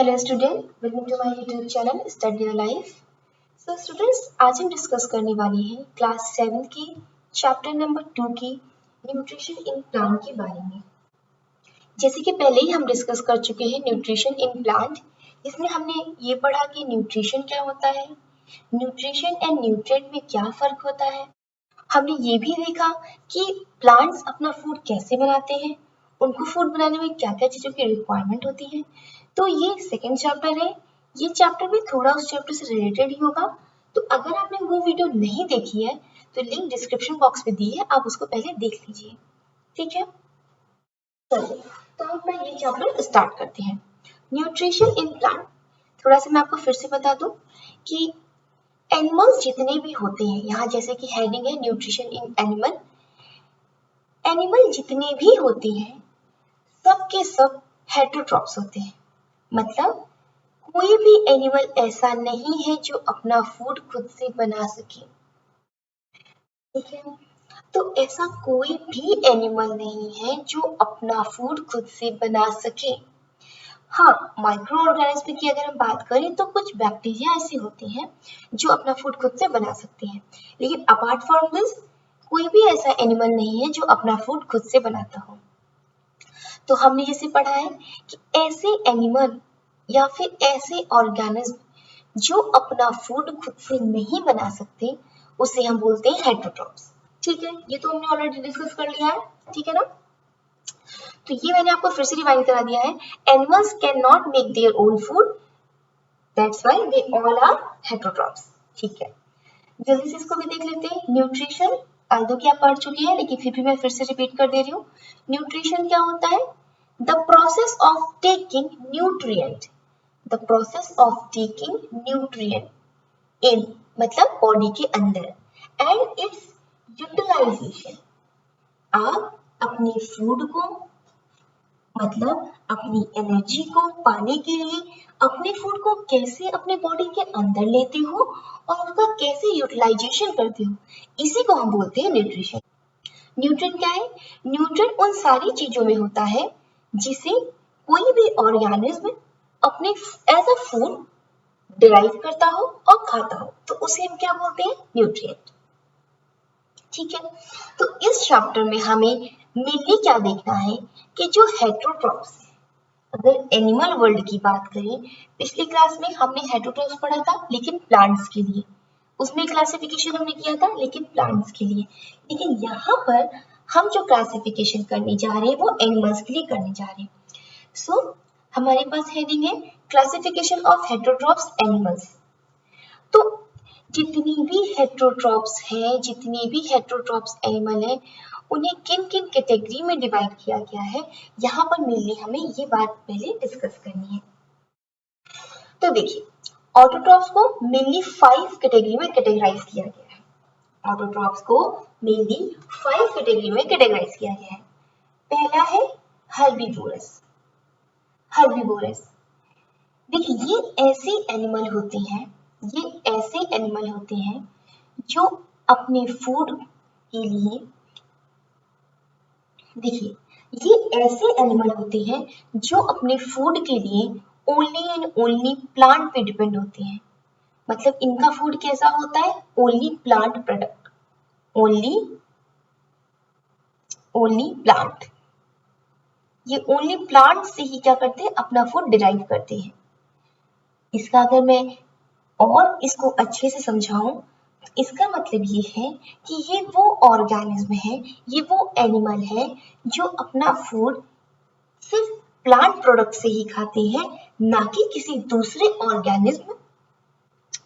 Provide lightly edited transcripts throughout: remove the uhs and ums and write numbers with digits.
Hello student, welcome to my YouTube channel study your life. So students, आज हम discuss करने वाले हैं क्लास 7 की चैप्टर नंबर 2 की न्यूट्रिशन इन प्लांट के बारे में। जैसे कि पहले ही हम डिस्कस कर चुके हैं न्यूट्रिशन इन प्लांट। इसमें हमने ये पढ़ा कि न्यूट्रिशन क्या होता है, न्यूट्रिशन एंड न्यूट्रिएंट में क्या फर्क होता है। हमने ये भी देखा कि प्लांट्स अपना फूड कैसे बनाते हैं, उनको फूड बनाने में क्या क्या चीज़ों की रिक्वायरमेंट होती है। तो ये सेकेंड चैप्टर है, ये चैप्टर भी थोड़ा उस चैप्टर से रिलेटेड ही होगा। तो अगर आपने वो वीडियो नहीं देखी है तो लिंक डिस्क्रिप्शन बॉक्स में दी है, आप उसको पहले देख लीजिए, ठीक है। चलिए, तो हम अपना ये चैप्टर स्टार्ट करते हैं, न्यूट्रिशन इन प्लांट। थोड़ा सा मैं आपको फिर से बता दूं कि एनिमल्स जितने भी होते हैं, यहाँ जैसे कि हेडिंग है न्यूट्रिशन इन एनिमल, एनिमल जितने भी होते हैं सब के सब हेटेरोट्रॉप्स होते हैं। मतलब कोई भी एनिमल ऐसा नहीं है जो अपना फूड खुद से बना सके, ठीक है। तो ऐसा कोई भी एनिमल नहीं है जो अपना फूड खुद से बना सके। हाँ, माइक्रो ऑर्गेनिज्म की अगर हम बात करें तो कुछ बैक्टीरिया ऐसे होते हैं जो अपना फूड खुद से बना सकते हैं, लेकिन अपार्ट फ्रॉम दिस कोई भी ऐसा एनिमल नहीं है जो अपना फूड खुद से बनाता हो। तो हमने जैसे पढ़ा है कि ऐसे एनिमल या फिर ऐसे ऑर्गेनिज्म जो अपना फूड खुद से नहीं बना सकते उसे हम बोलते हैं हेटेरोट्रॉप्स, ठीक है। ये तो हमने ऑलरेडी डिस्कस कर लिया है, ठीक है ना। तो ये मैंने आपको फिर से रिवाइंड करा दिया है, animals can not make their own food, that's why they all are heterotrophs, ठीक है। जल्दी से इसको भी देख लेते हैं। न्यूट्रिशन आल्दो कि आप पढ़ चुके हैं, लेकिन फिर भी मैं फिर से रिपीट कर दे रही हूँ। न्यूट्रिशन क्या होता है? The process of taking nutrient, the process of taking nutrient in मतलब बॉडी के अंदर, एंड इट्स यूटिलाइजेशन। आप अपने फूड को मतलब अपनी एनर्जी को पाने के लिए अपने फूड को कैसे अपने बॉडी के अंदर लेते हो और उसका कैसे यूटिलाइजेशन करते हो, इसी को हम बोलते हैं न्यूट्रिशन। न्यूट्रिएंट क्या है? न्यूट्रिएंट उन सारी चीजों में होता है जिसे कोई भी ऑर्गेनिज्म अपने एज अ फूड डिराइव करता हो और खाता हो, तो उसे हम क्या बोलते हैं? न्यूट्रिएंट, ठीक है। तो इस चैप्टर में हमें मेनली क्या देखना है कि जो हेटेरोट्रॉप्स है, अगर एनिमल वर्ल्ड की बात करें, पिछली क्लास में हमने हेटेरोट्रॉप्स पढ़ा था लेकिन प्लांट्स के लिए, उसमें क्लासिफिकेशन हमने किया था लेकिन प्लांट्स के लिए, लेकिन यहाँ पर हम जो क्लासिफिकेशन करने जा रहे हैं वो एनिमल्स के लिए करने जा रहे हैं। सो हमारे पास हेडिंग है क्लासिफिकेशन ऑफ हेटेरोट्रॉप्स एनिमल्स। तो जितनी भी हेटेरोट्रॉप्स हैं, जितनी भी हेटेरोट्रॉप्स एनिमल हैं, उन्हें किन किन कैटेगरी में डिवाइड किया गया है, यहाँ पर मेनली हमें ये बात पहले डिस्कस करनी है। तो देखिए, ऑटोट्रॉप्स को मेनली 5 कैटेगरी में कैटेगराइज किया गया है। ऑटोट्रॉप्स को मेनली 5 कैटेगरी में कैटेगराइज किया गया है। पहला है हर्बीवोरस। हर्बीवोरस देखिए, ये ऐसे एनिमल होते हैं, ये ऐसे एनिमल होते हैं जो अपने फूड के लिए, देखिए ये ऐसे एनिमल होते हैं जो अपने फूड के लिए ओनली एंड ओनली प्लांट पे डिपेंड होते हैं। मतलब इनका फूड कैसा होता है? Only plant product, only plant. ये ओनली प्लांट से ही क्या करते हैं? अपना फूड डिराइव करते हैं। इसका अगर मैं और इसको अच्छे से समझाऊं, इसका मतलब ये है कि ये वो ऑर्गेनिज्म है, ये वो एनिमल है जो अपना फूड सिर्फ प्लांट प्रोडक्ट से ही खाते हैं, ना कि किसी दूसरे organism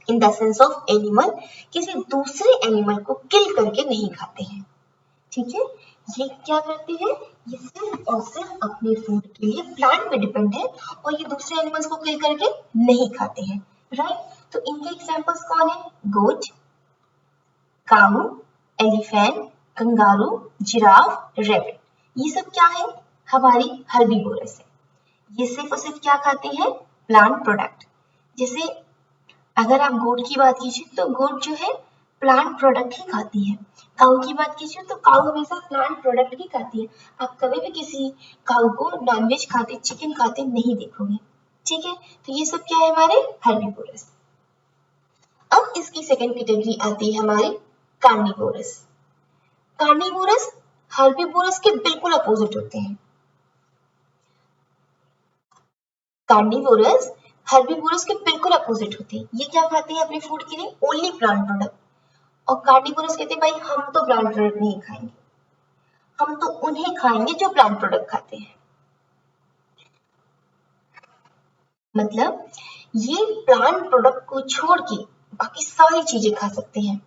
in the sense of animal, किसी दूसरे एनिमल को किल करके नहीं खाते हैं, ठीक है। ये क्या करते हैं? ये सिर्फ और सिर्फ अपने फूड के लिए प्लांट पे डिपेंड है और ये दूसरे एनिमल्स को किल करके नहीं खाते हैं, राइट। तो इनके एग्जांपल्स कौन है? गोट, काऊ, एलिफेंट, कंगारू, जिराफ, रैबिट। ये सब क्या है? हमारी हर्बीवोरस है। ये सिर्फ और सिर्फ क्या खाते हैं? Plant product. जैसे अगर आप गोट की बात कीजिए तो गोट जो है प्लांट प्रोडक्ट ही खाती है। काऊ की बात कीजिए तो काऊ हमेशा प्लांट प्रोडक्ट ही खाती है। आप कभी भी किसी काऊ को नॉनवेज खाते, चिकन खाते नहीं देखोगे, ठीक है, तो ये सब क्या है हमारे हर्बीवोरस। अब इसकी सेकंड कैटेगरी आती है हमारे कार्निवोरस। कार्निवोरस हर्बीवोरस के बिल्कुल अपोजिट होते हैं। कार्निवोरस हर्बीवोरस के बिल्कुल अपोजिट होते हैं। ये क्या खाते हैं अपने फूड के लिए? Only plant product. और कार्निवोरस कहते हैं भाई हम तो प्लांट प्रोडक्ट नहीं खाएंगे, हम तो उन्हें खाएंगे जो प्लांट प्रोडक्ट खाते हैं। मतलब ये प्लांट प्रोडक्ट को छोड़ के बाकी सारी चीजें खा सकते हैं।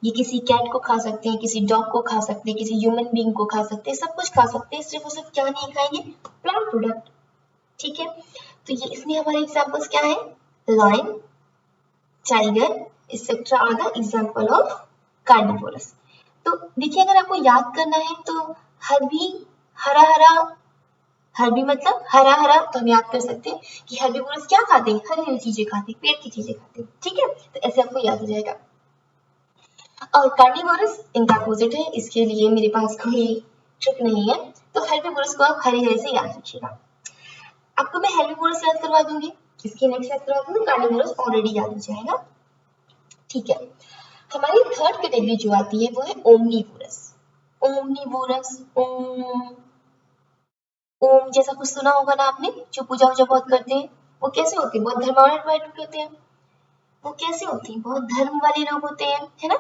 ये किसी कैट को खा सकते हैं, किसी डॉग को खा सकते हैं, किसी ह्यूमन बीइंग को खा सकते हैं, सब कुछ खा सकते हैं, सिर्फ और सिर्फ क्या नहीं खाएंगे? Plant product. ठीक है, तो ये इसमें हमारे एग्जांपल्स क्या है? Lion, tiger etcetera are the example of carnivorous. तो देखिए अगर आपको याद करना है तो हर्बी हरा हरा, हर्बी मतलब हरा हरा, तो हम याद कर सकते हैं कि हर्बीवोरस क्या खाते हैं? हरी हरी चीजें खाते हैं, पेड़ की चीजें खाते हैं। ठीक है, तो ऐसे आपको याद हो जाएगा। और कार्निवोरस इनका अपोजिट है, इसके लिए मेरे पास कोई ट्रिक नहीं है, तो हर्बीवोरस को आप हरी हरी से याद रखिएगा। आपको मैं हर्बीवोरस याद करवा दूंगी, इसके नेक्स्ट याद करवा दूंगी, कार्निवोरस ऑलरेडी याद हो जाएगा। ठीक है, हमारी थर्ड कैटेगरी जो आती है वो है ओमनीवोरस। ओमनीवोरस, ओम जैसा कुछ सुना होगा ना आपने, जो पूजा वूजा बहुत करते हैं, वो कैसे होते हैं? बहुत धर्मात्मक होते हैं। वो कैसे होते हैं? बहुत धर्म वाले लोग होते हैं, है ना।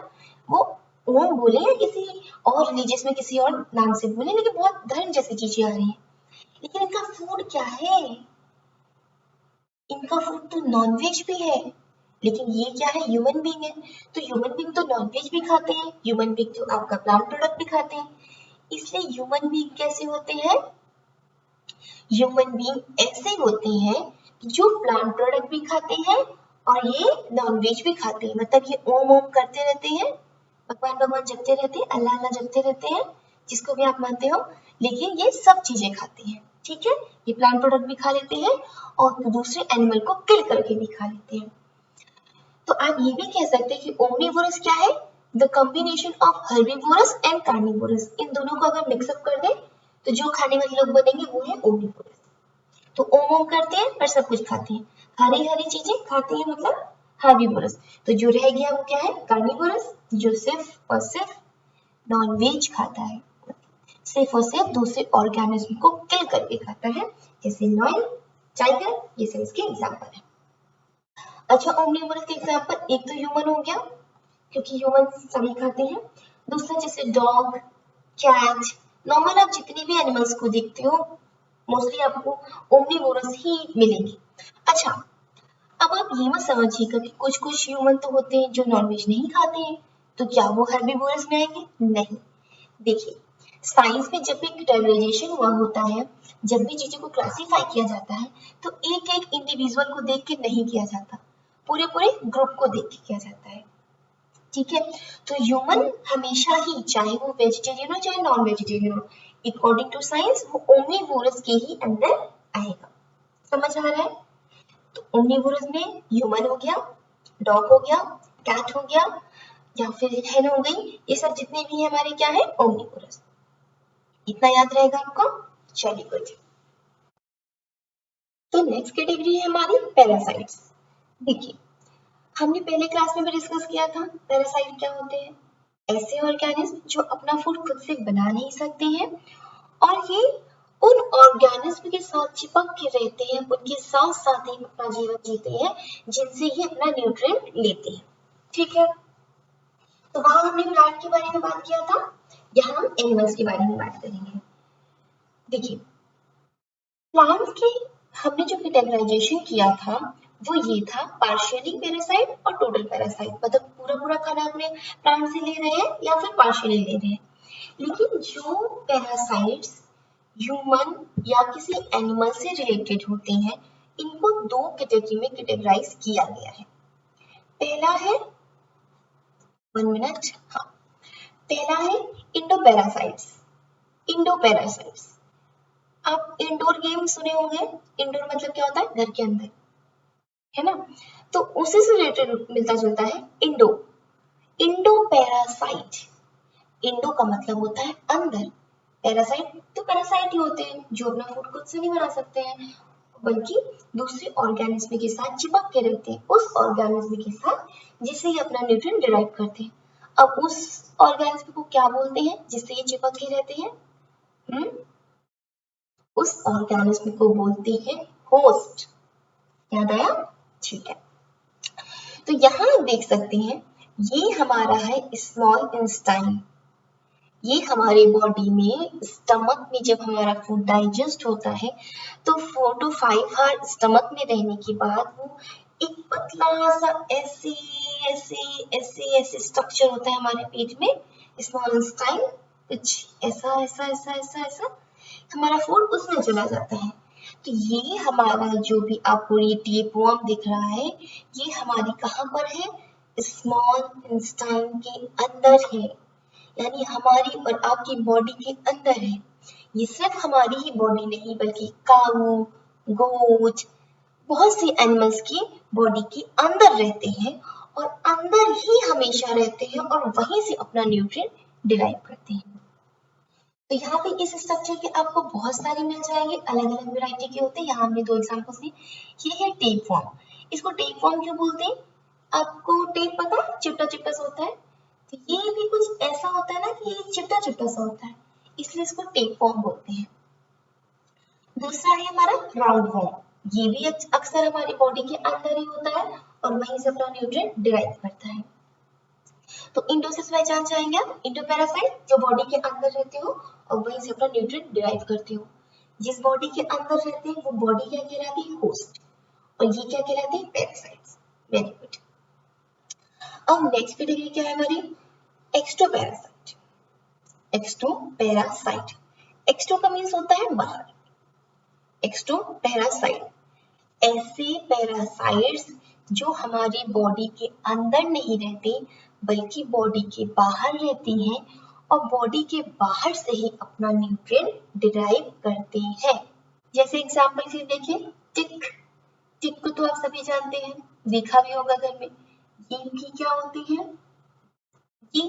वो ओम बोले या किसी और रिलीजियस में किसी और नाम से बोले, लेकिन बहुत धर्म जैसी चीजें आ रही हैं। लेकिन इनका फूड क्या है? इनका फूड तो नॉनवेज भी है, लेकिन ये क्या है? ह्यूमन बीइंग है, तो ह्यूमन बीइंग तो नॉनवेज भी खाते हैं, ह्यूमन बीइंग तो आपका प्लांट प्रोडक्ट भी खाते हैं। इसलिए ह्यूमन बीइंग कैसे होते हैं? ह्यूमन बीइंग ऐसे होते हैं जो प्लांट प्रोडक्ट भी खाते हैं और ये नॉनवेज भी खाते हैं। मतलब ये ओम ओम करते रहते हैं, भगवान भगवान जपते रहते हैं, अल्लाह अल्लाह जपते रहते हैं, जिसको भी आप मानते हो, लेकिन ये सब चीजें खाते हैं। ठीक है, ये प्लांट प्रोडक्ट भी खा लेते हैं और दूसरे एनिमल को किल करके भी खा लेते हैं। तो आप ये भी कह सकते हैं कि ओमनीवोरस क्या है? The combination of herbivorous and carnivorous. इन दोनों को अगर मिक्सअप कर दें तो जो खाने वाले लोग बनेंगे वो है ओमनीवोरस। तो ओम ओम करते हैं पर सब कुछ खाते हैं, हरी हरी चीजें खाते हैं, मतलब हर्बीवोरस। तो जो रह गया वो क्या है? कार्निवोरस, जो सिर्फ और सिर्फ नॉनवेज खाता है, सिर्फ और सिर्फ दूसरे ऑर्गेनिज्म को किल करके खाता है, जैसे लायन, टाइगर, ये सब इसके एग्जांपल है। अच्छा, ओमनीवोरस के एग्जांपल एक तो ह्यूमन हो गया, क्योंकि ह्यूमन सभी खाते हैं। दूसरा जैसे डॉग, कैट, नॉर्मल आप जितनी भी एनिमल्स को देखते हो मोस्टली आपको ओमनीवोरस ही मिलेगी। अच्छा, अब आप ये मत समझिएगा कि कुछ कुछ ह्यूमन तो होते हैं जो नॉनवेज नहीं खाते हैं, तो क्या वो हर्बीवोरस में आएंगे? नहीं। देखिए, साइंस में जब भी कैटेगराइजेशन हुआ होता है, जब भी चीजों को क्लासिफाई किया जाता है, तो एक एक इंडिविजुअल को देख के नहीं किया जाता, पूरे पूरे ग्रुप को देख के किया जाता है। ठीक है, तो ह्यूमन हमेशा ही, चाहे वो वेजिटेरियन हो चाहे नॉन वेजिटेरियन हो, अकॉर्डिंग टू साइंस वो ओमनीवोरस के ही अंदर आएगा। समझ आ रहा है? तो ओमनीवोरस में ह्यूमन हो गया, डॉग हो गया, कैट हो गया, या फिर हेन हो गई, ये सब जितने भी है हमारे क्या है? ओमनीवोरस। इतना याद रहेगा आपको? चलिए गुड। तो नेक्स्ट कैटेगरी है हमारी पैरासाइट्स। देखिए, हमने पहले क्लास में भी डिस्कस किया था पैरासाइट क्या होते हैं। ऐसे ऑर्गेनिज्म जो अपना फूड खुद से बना नहीं सकते हैं और ये उन ऑर्गेनिज्म के साथ चिपक के रहते हैं, उनके साथ साथ ही अपना जीवन जीते हैं, जिनसे ये अपना न्यूट्रिएंट लेते हैं। ठीक है, तो वहां हमने प्लांट के बारे में बात किया था, यहाँ हम एनिमल्स के बारे में बात करेंगे। देखिए, प्लांट्स की हमने जो कैटेगराइजेशन किया था वो ये था पार्शियली पैरासाइट और टोटल पैरासाइट, मतलब पूरा पूरा खाना अपने प्लांट से ले रहे हैं या फिर पार्शियली ले रहे हैं। लेकिन जो पैरासाइट्स ह्यूमन या किसी एनिमल से रिलेटेड होते हैं, इनको दो कैटेगरी में कैटेगराइज किया गया है। पहला है, 1 मिनट, हाँ, पहला है इंडोपैरासाइट्स। इंडोपैरासाइट्स, आप इंडोर गेम सुने होंगे। इंडोर मतलब क्या होता है? घर के अंदर, है ना। तो उसी से रिलेटेड मिलता जुलता है इंडो। इंडो पैरासाइट, इंडो का मतलब होता है अंदर, पैरासाइट तो पैरासाइट ही होते हैं जो अपना फूड खुद से नहीं बना सकते हैं, बल्कि दूसरे ऑर्गेनिज्म के साथ चिपक के रहते हैं, उस ऑर्गेनिज्म के साथ जिससे ये अपना न्यूट्रिएंट डिराइव करते हैं। अब उस ऑर्गेनिज्म को क्या बोलते हैं जिससे ये चिपक के रहते हैं? उस ऑर्गेनिज्म को बोलते हैं होस्ट। याद आया? ठीक है। तो यहाँ आप देख सकते हैं ये हमारा है स्मॉल इंटेस्टाइन। ये हमारे बॉडी में स्टमक में जब हमारा फूड डाइजेस्ट होता है तो 4 to 5 आवर स्टमक में रहने के बाद वो एक पतला सा ऐसे ऐसे ऐसे ऐसे स्ट्रक्चर होता है हमारे पेट में, स्मॉल इंटेस्टाइन, कुछ ऐसा ऐसा ऐसा ऐसा ऐसा हमारा फूड उसमें चला जाता है। तो ये हमारा जो भी आपको ये टेपवर्म दिख रहा है ये हमारी कहाँ पर है? स्मॉल इंटेस्टाइन के अंदर है, यानी हमारी और आपकी बॉडी के अंदर है। ये सिर्फ हमारी ही बॉडी नहीं बल्कि काऊ, गोट, बहुत से एनिमल्स की बॉडी के अंदर रहते हैं और अंदर ही हमेशा रहते हैं और वहीं से अपना न्यूट्रिएंट डिराइव करते हैं। तो यहाँ पे इस स्ट्रक्चर के आपको बहुत सारे मिल जाएंगे, अलग अलग वैरायटी के होते हैं। यहाँ हमने 2 एग्जांपल्स दी। ये है टेपवर्म। इसको टेपवर्म क्यों बोलते हैं? आपको टेप पता है? चिपटा चिपटा सा होता है। तो ये भी कुछ ऐसा होता है ना कि ये चिपटा चिपटा सा होता है, इसलिए इसको टेपवर्म बोलते हैं। दूसरा है हमारा राउंडवर्म। ये भी अक्सर हमारी बॉडी के अंदर ही होता है और वहीं से अपना न्यूट्रिएंट डिराइव करता है। तो इंडोसिस पहचान जाएंगे आप, इंडोपैरासाइट जो बॉडी के अंदर रहते हो और वहीं से अपना न्यूट्रिएंट डिराइव करते हो। जिस बॉडी के अंदर रहते हैं वो बॉडी क्या कहलाती है? होस्ट। और ये क्या कहलाती है? पैरासाइट्स। Very good. अब नेक्स्ट कैटेगरी क्या है हमारी? एक्सट्रोपैरासाइट। एक्सट्रोपैरासाइट, एक्सट्रो का मीन्स होता है बाहर। एक्सट्रोपैरासाइट ऐसे पैरासाइट्स जो हमारी बॉडी के अंदर नहीं रहते बल्कि बॉडी के बाहर रहते हैं और बॉडी के बाहर से ही अपना न्यूट्रिएंट डिराइव करते हैं। जैसे एग्जांपल से देखिए, टिक। टिक को तो आप सभी जानते हैं, देखा भी होगा घर में। ये भी क्या होती है? ये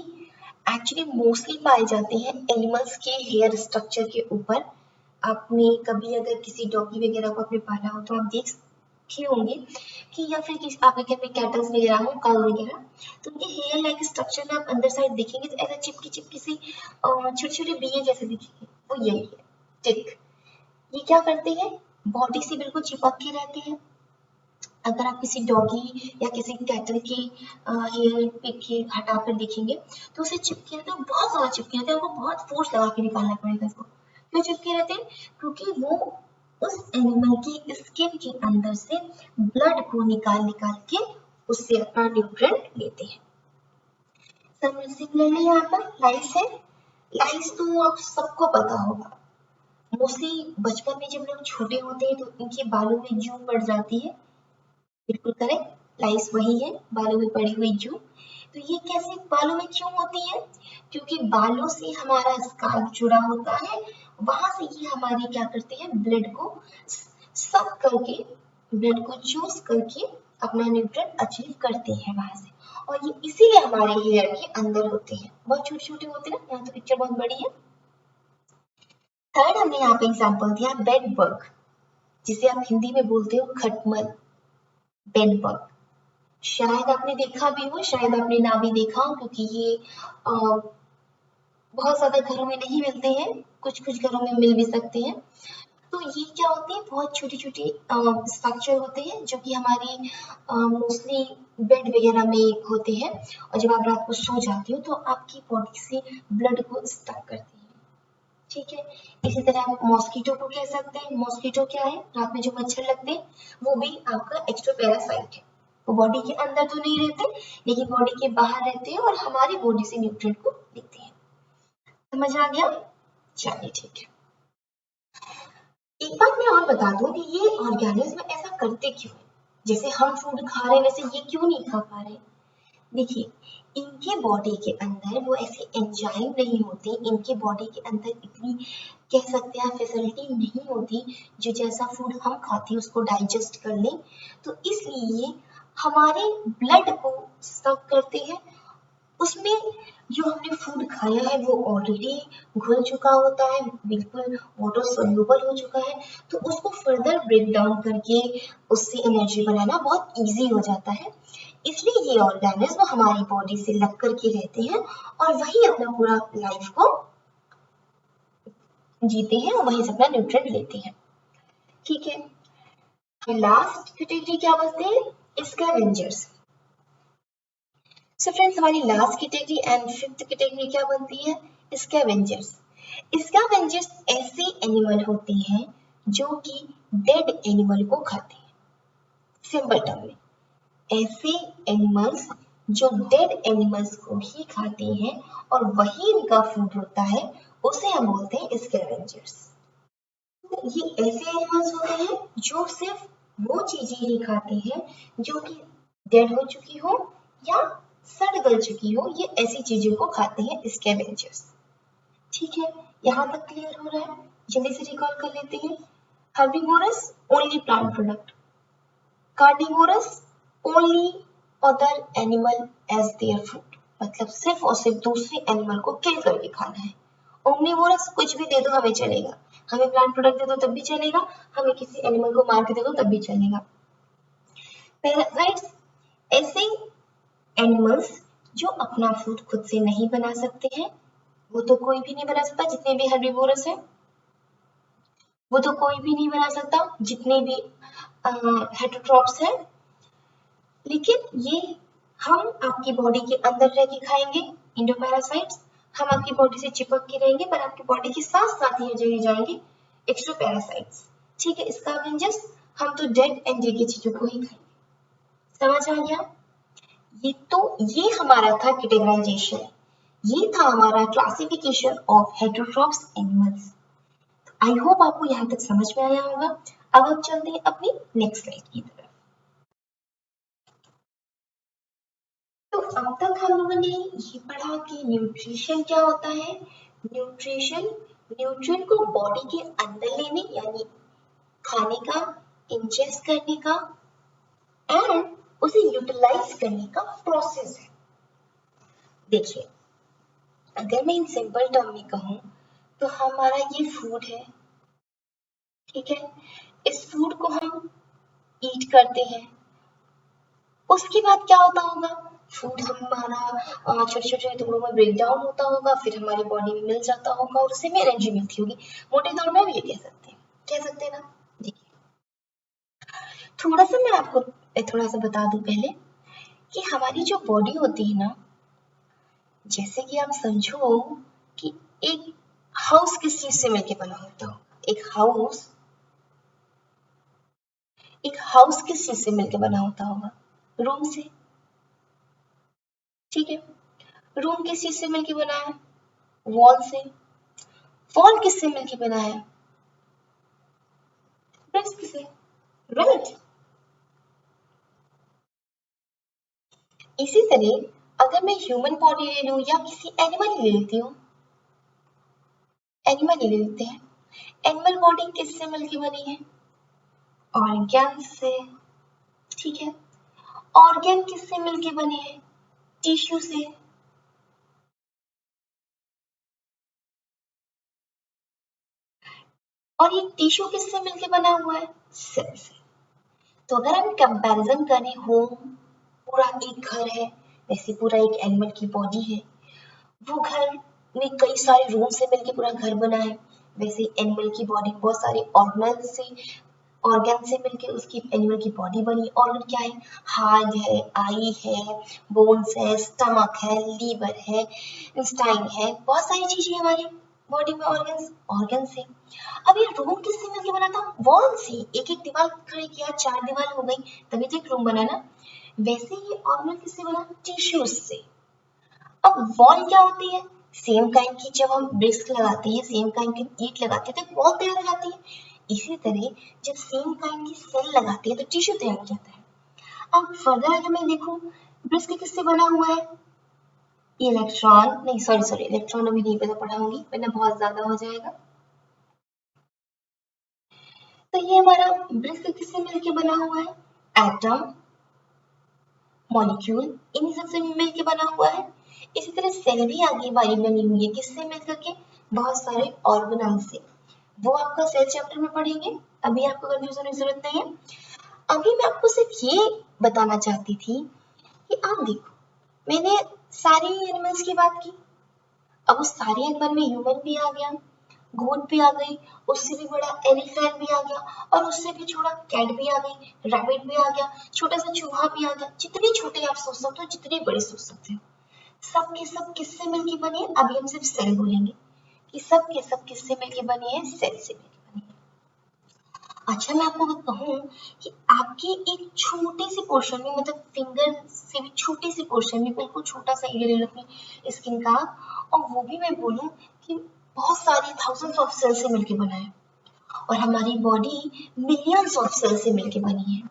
एक्चुअली मोस्टली पाए जाते हैं एनिमल्स के हेयर स्ट्रक्चर के ऊपर। आपने कभी अगर किसी डॉगी वगैरह को आपने पाला हो तो आप देखे होंगे कि या फिर किसी आपके घर में कैटल्स वगैरह हो, काऊ वगैरह, तो उनके हेयर लाइक स्ट्रक्चर में आप अंदर साइड देखेंगे तो ऐसा चिपकी चिपकी सी छोटे छोटे बिये जैसे दिखेंगे, वो यही है टिक। ये क्या करते हैं? बॉडी से बिल्कुल चिपक के रहते हैं। अगर आप किसी डॉगी या किसी कैटल की हेयर पिक के हटाकर देखेंगे तो उसे चिपके रहते हैं, बहुत ज्यादा चिपके रहते हैं, आपको बहुत फोर्स लगा के निकालना पड़ेगा इसको। क्यों चिपके रहते हैं? क्योंकि वो उस एनिमल की स्किन के अंदर से ब्लड को निकाल निकाल के उससे अपना न्यूट्रिएंट लेते हैं। सिमिलरली यहाँ पर लाइस है। लाइस तो आप सबको पता होगा, मोस्टली बचपन में जब लोग छोटे होते हैं तो इनके बालों में जू पड़ जाती है। बिल्कुल करेक्ट, लाइस वही है, बालों में पड़ी हुई जू। तो ये कैसे बालों में क्यों होती है? क्योंकि बालों से हमारा स्काल्प जुड़ा होता है, वहां से ये हमारी क्या करते हैं? ब्लड को सक करके, ब्लड को चूस करके अपना न्यूट्रिएंट अचीव करते हैं वहां से, और ये इसीलिए हमारे हेयर के अंदर होते हैं। बहुत छोटे छोटे होते हैं ना, यहाँ तो पिक्चर बहुत बड़ी है। थर्ड हमने यहाँ पे एग्जाम्पल दिया बेड बग, जिसे आप हिंदी में बोलते हो खटमल। बेड बग शायद आपने देखा भी हो, शायद आपने ना भी देखा हो, क्योंकि ये बहुत ज्यादा घरों में नहीं मिलते हैं, कुछ कुछ घरों में मिल भी सकते हैं। तो ये क्या होते हैं? बहुत छोटी छोटी स्ट्रक्चर होते हैं जो कि हमारी मोस्टली बेड वगैरह में होते हैं, और जब आप रात को सो जाते हो तो आपकी बॉडी से ब्लड को स्टक करती है। ठीक है, इसी तरह आप मॉस्किटो को कह सकते हैं। मॉस्किटो क्या है? रात में जो मच्छर लगते हैं वो भी आपका एक्स्ट्रोपैरासाइट है। वो बॉडी के अंदर तो नहीं रहते लेकिन बॉडी के बाहर रहते हैं और हमारी बॉडी से न्यूट्रिएंट को लेते हैं। समझ आ गया? चलिए ठीक है। एक बात मैं और बता दूं कि ये ऑर्गेनिज्म ऐसा करते क्यों है? जैसे हम फूड खा रहे हैं वैसे ये क्यों नहीं खा पा रहे? देखिए, इनके बॉडी के अंदर वो ऐसे एंजाइम नहीं होते, इनके बॉडी के अंदर इतनी कह सकते हैं फैसिलिटी नहीं होती जो जैसा फूड हम खाते हैं उसको डाइजेस्ट कर लें। तो इसलिए हमारे ब्लड को स्टक करते हैं उसमें जो हमने फूड खाया है वो ऑलरेडी घुल चुका होता है, बिल्कुल वाटर सोल्यूबल हो चुका है, तो उसको फर्दर ब्रेक डाउन करके उससे एनर्जी बनाना बहुत इजी हो जाता है। इसलिए ये ऑर्गेनिज्म हमारी बॉडी से लग करके रहते हैं और वही अपना पूरा लाइफ को जीते हैं और वहीं से अपना न्यूट्रिएंट लेते हैं। ठीक है, लास्ट कैटेगरी क्या बोलते हैं? स्कैवेंजर्स। सो फ्रेंड्स, हमारी last category and fifth category क्या बनती है? स्कैवेंजर्स। स्कैवेंजर्स ऐसे एनिमल होते हैं जो कि डेड एनिमल को खाते हैं। सिंपल टर्म में, ऐसे एनिमल्स जो डेड एनिमल्स को भी खाते हैं और वही इनका फूड होता है, उसे हम बोलते हैं स्कैवेंजर्स। ये ऐसे एनिमल्स होते हैं जो सिर्फ वो चीजें ही खाते हैं जो कि डेड हो चुकी हो या सड़ गल चुकी हो, ये ऐसी चीजों को खाते हैं स्कैवेंजर्स। ठीक है, यहाँ तक क्लियर हो रहा है? जल्दी से रिकॉल कर लेते हैं। Herbivorous only plant product, carnivorous only other animal as their food, मतलब सिर्फ और सिर्फ दूसरे एनिमल को किल करके खाना है। ओमनिवोरस कुछ भी दे दो हमें चलेगा, हमें प्लांट प्रोडक्ट दे दो तब भी चलेगा, हमें किसी एनिमल को मार के दे दो तब भी चलेगा। पैरासाइट्स ऐसे एनिमल्स जो अपना फूड खुद से नहीं बना सकते हैं, वो तो कोई भी नहीं बना सकता, जितने भी हर्बीवोरस है वो तो कोई भी नहीं बना सकता, जितने भी हेटरोट्रॉप्स हैं, लेकिन ये हम आपकी बॉडी के अंदर रह के खाएंगे। इंडोपैरासाइट्स हम आपकी बॉडी से चिपक के रहेंगे पर आपकी बॉडी के साथ साथ ही जगह जाएंगे। एक्सोपैरासाइट्स, ठीक है, स्कैवेंजर्स हम तो डेड एंड डेड की चीजों को ही खाएंगे। समझ आ गया? ये हमारा था कैटेगराइजेशन, ये था हमारा classification of heterotrophs animals. I hope आपको यहाँ तक समझ में आया होगा। अब हम चलते हैं अपनी नेक्स्ट स्लाइड की तरफ। तो अब तक हम लोगों ने ये पढ़ा कि न्यूट्रिशन क्या होता है। न्यूट्रिशन न्यूट्रिएंट को बॉडी के अंदर लेने यानी खाने का, इंजेस्ट करने का एंड उसे यूटिलाइज करने का प्रोसेस है। देखिए, अगर मैं इन सिंपल टर्म में कहूँ तो हमारा ये फूड है, ठीक है, इस फूड को हम ईट करते हैं, उसके बाद क्या होता होगा? फूड हमारा छोटे छोटे टुकड़ों में ब्रेक डाउन होता होगा, फिर हमारी बॉडी में मिल जाता होगा और उससे हमें एनर्जी मिलती होगी। मोटे तौर में हम ये कह सकते हैं ना। देखिए, थोड़ा सा मैं आपको थोड़ा सा बता दूं पहले कि हमारी जो बॉडी होती है ना, जैसे कि आप समझो कि एक हाउस किस चीज से मिलकर बना होता हो। एक हाउस किस चीज से मिलकर बना होता होगा? रूम से, ठीक है। रूम किस चीज से मिलकर बना है? वॉल से। वॉल किससे मिलकर बना है? ब्रिक्स से, राइट। इसी तरह अगर मैं ह्यूमन बॉडी ले लूं या किसी एनिमल ले लेती हूँ, एनिमल ले लेते हैं, एनिमल बॉडी किससे मिलकर बनी है? ऑर्गन से, ठीक है। ऑर्गन किससे मिलकर बने हैं? टिश्यू से। और ये टिश्यू किससे मिलकर बना हुआ है? सेल से। तो अगर हम कंपैरिजन करें, होम पूरा एक घर है, वैसे पूरा एक एनिमल की बॉडी है, वो घर में कई सारे रूम से मिलकर पूरा घर बना है, वैसे एनिमल की बॉडी बहुत सारे ऑर्गन से मिलकर उसकी एनिमल की बॉडी बनी। ऑर्गन क्या है? हार्ट है, आई है, बोन्स है, स्टमक है, लीवर है, इंस्टाइन है, बहुत सारी चीजें हमारी बॉडी में ऑर्गन से। अब ये रूम किससे मिलकर बना था? वॉल से। एक एक दीवार खड़ी किया, 4 दीवार हो गई, तभी तो एक रूम बना ना। वैसे ये ऑर्गन किससे बना? टिश्यूज से। अब वॉल क्या होती है? सेम काइंड की, जब हम ब्रिक्स लगाते हैं, सेम काइंड की ईंट लगाते हैं तो वॉल तैयार हो जाती है। इसी तरह जब सेम काइंड की सेल लगाते हैं तो टिश्यू तैयार हो जाता है। अब फर्दर अगर मैं देखूं, ब्रिक्स किससे बना हुआ है? इलेक्ट्रॉन नहीं, सॉरी इलेक्ट्रॉन अभी नहीं पढ़ाऊंगी वरना बहुत ज्यादा हो जाएगा। तो ये हमारा ब्रिक्स किससे मिलकर बना हुआ है? एटम, मॉलिक्यूल, इन सबसे मिलकर बना हुआ है। इसी तरह सेल भी आगे बारी बनी हुई है, किससे मिलकर के? बहुत सारे ऑर्गेनाइज से। वो आपका सेल चैप्टर में पढ़ेंगे, अभी आपको कंफ्यूजन की जरूरत नहीं है। अभी मैं आपको सिर्फ ये बताना चाहती थी कि आप देखो, मैंने सारे एनिमल्स की बात की, अब उस सारे एनिमल में ह्यूमन भी आ गया, गोट भी आ गई, उससे भी बड़ा एलिफेंट भी आ गया, और उससे भी छोटा कैट भी आ गई, रैबिट भी आ गया, छोटा सा चूहा भी आ गया। जितने छोटे आप सोच सकते हो, जितने बड़े सोच सकते हो, सब के सब किससे मिलके बने हैं? अभी हम सिर्फ सेल बोलेंगे कि सब के सब किससे मिलके बने हैं? सेल से मिलके बने हैं। अच्छा, मैं आपको कहूँ कि आपके एक छोटे से पोर्शन में, मतलब फिंगर से भी छोटे से पोर्शन में, बिल्कुल छोटा सा एरिया ले लो अपनी स्किन का, और वो भी मैं बोलूँ कि बहुत सारी थाउजेंड्स ऑफ सेल से मिलके बना है, और हमारी बॉडी मिलियंस ऑफ सेल से मिलके बनी है,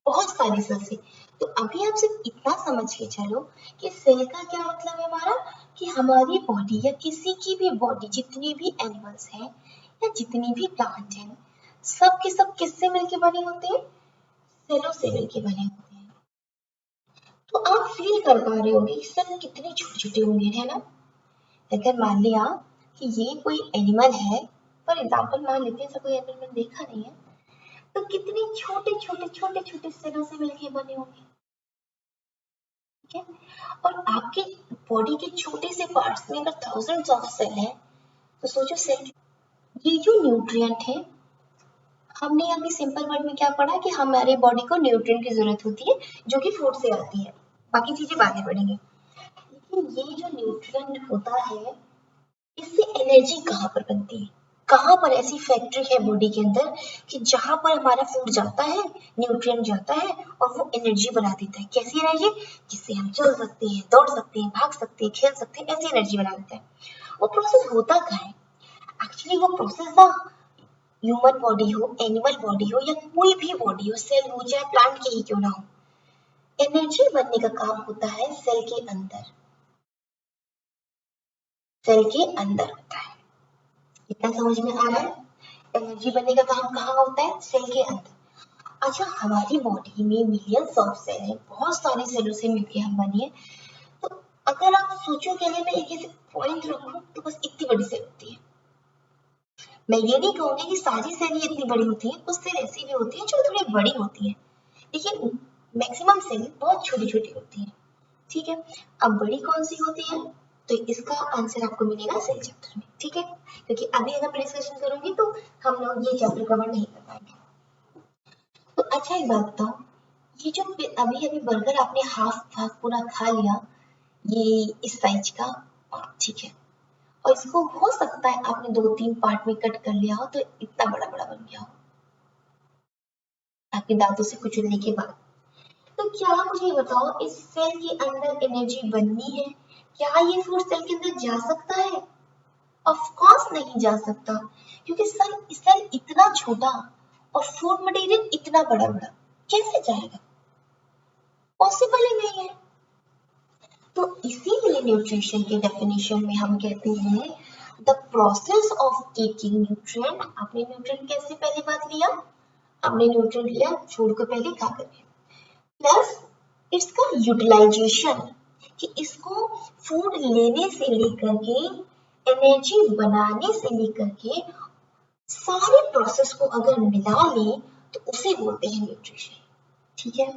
बहुत सारी सेल से। तो अभी आप सिर्फ इतना समझ के चलो कि सेल का क्या मतलब है हमारा, कि हमारी बॉडी या किसी की भी बॉडी, जितनी भी एनिमल्स हैं या जितनी भी प्लांट हैं, सब के सब किससे मिलके बने होते हैं? सेलों से मिलके बने होते हैं। तो आप फील कर पा रहे होंगे कि सेल कितने छोटे छोटे होंगे, है ना? अगर मान लिया कि ये कोई एनिमल है, फॉर एग्जाम्पल मान लेते हैं, ऐसा कोई एनिमल मैंने देखा नहीं है, तो कितने छोटे छोटे छोटे छोटे सेलों से मिलके बने होंगे, ठीक है? और आपके बॉडी के छोटे से पार्ट्स में अगर थाउजेंड्स ऑफ सेल है, तो सोचो सेल, ये जो न्यूट्रिएंट है, हमने अभी सिंपल वर्ड में क्या पढ़ा कि हमारे बॉडी को न्यूट्रिएंट की जरूरत होती है, जो कि फूड से आती है, बाकी चीजें बाद में पढ़ेंगे। लेकिन ये जो न्यूट्रिएंट होता है, इससे एनर्जी कहाँ पर बनती है? कहाँ पर ऐसी फैक्ट्री है बॉडी के अंदर कि जहां पर हमारा फूड जाता है, न्यूट्रिएंट जाता है, और वो एनर्जी बना देता है। कैसी एनर्जी? जिससे हम चल सकते हैं, दौड़ सकते हैं, भाग सकते हैं, खेल सकते हैं, ऐसी एनर्जी बना देता है। वो प्रोसेस होता क्या है? एक्चुअली वो प्रोसेस ना, ह्यूमन बॉडी हो, एनिमल बॉडी हो, या कोई भी बॉडी हो, सेल हो चाहे प्लांट की ही क्यों ना हो, एनर्जी बनने का काम होता है सेल के अंदर। सेल के अंदर होता है, इतना समझ में आ रहा है? एनर्जी बनने का काम कहाँ होता है? सेल के अंदर। अच्छा, हमारी बॉडी में मिलियंस ऑफ सेल है, बहुत सारे सेलों से मिलकर हम बनी है। तो अगर आप सोचो कि अगर मैं एक ऐसे पॉइंट रखूं, तो बस इतनी बड़ी सेल होती है। मैं ये नहीं कहूंगी कि सारी सेल ही इतनी बड़ी होती है, कुछ सेल ऐसी भी होती है जो थोड़ी बड़ी होती है, लेकिन मैक्सिमम सेल बहुत छोटी छोटी होती है, ठीक है? अब बड़ी कौन सी होती है, तो इसका आंसर आपको मिलेगा सेल चैप्टर में, ठीक है? क्योंकि अभी अगर मैं डिस्कशन करूंगी तो हम लोग ये चैप्टर कवर नहीं कर पाएंगे। तो अच्छा, एक बात बताओ, ये जो अभी अभी बर्गर आपने हाफ हाफ पूरा खा लिया, ये इस साइज का, ठीक है, और इसको हो सकता है आपने 2-3 पार्ट में कट कर लिया हो, तो इतना बड़ा बड़ा बन गया हो आपके दांतों से कुचलने के बाद। तो क्या मुझे बताओ, इस सेल के अंदर एनर्जी बननी है, क्या ये फूड सेल के अंदर जा सकता है? ऑफ कोर्स नहीं जा सकता, क्योंकि सेल इतना छोटा और फूड मटेरियल इतना बड़ा बड़ा कैसे जाएगा? पॉसिबल ही नहीं है। तो इसीलिए न्यूट्रिशन के डेफिनेशन में हम कहते हैं the process of taking nutrient. आपने न्यूट्रिएंट कैसे पहली बात लिया? हमने न्यूट्रिएंट लिया फूड को पहले खा करके, प्लस इसका यूटिलाइजेशन, कि इसको फूड लेने से लेकर के एनर्जी बनाने से लेकर के सारे प्रोसेस को अगर मिला लें तो उसे बोलते हैं न्यूट्रिशन, ठीक है?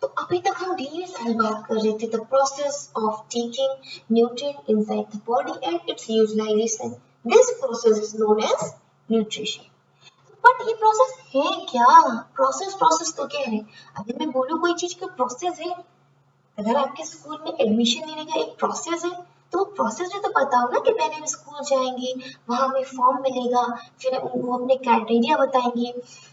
तो अभी तक हम ढेर सारी बात कर रहे थे the process of taking nutrient inside the body and its utilization. This process is known as nutrition. But ये प्रोसेस है क्या? प्रोसेस प्रोसेस तो कह रहे हैं, अगर मैं बोलूं कोई चीज का प्रोसेस है, अगर आपके स्कूल में एडमिशन लेने का एक प्रोसेस है, तो वो प्रोसेस भी तो पता हो ना, कि पहले हम स्कूल जाएंगे, वहां हमें फॉर्म मिलेगा, फिर वो अपने क्राइटेरिया बताएंगे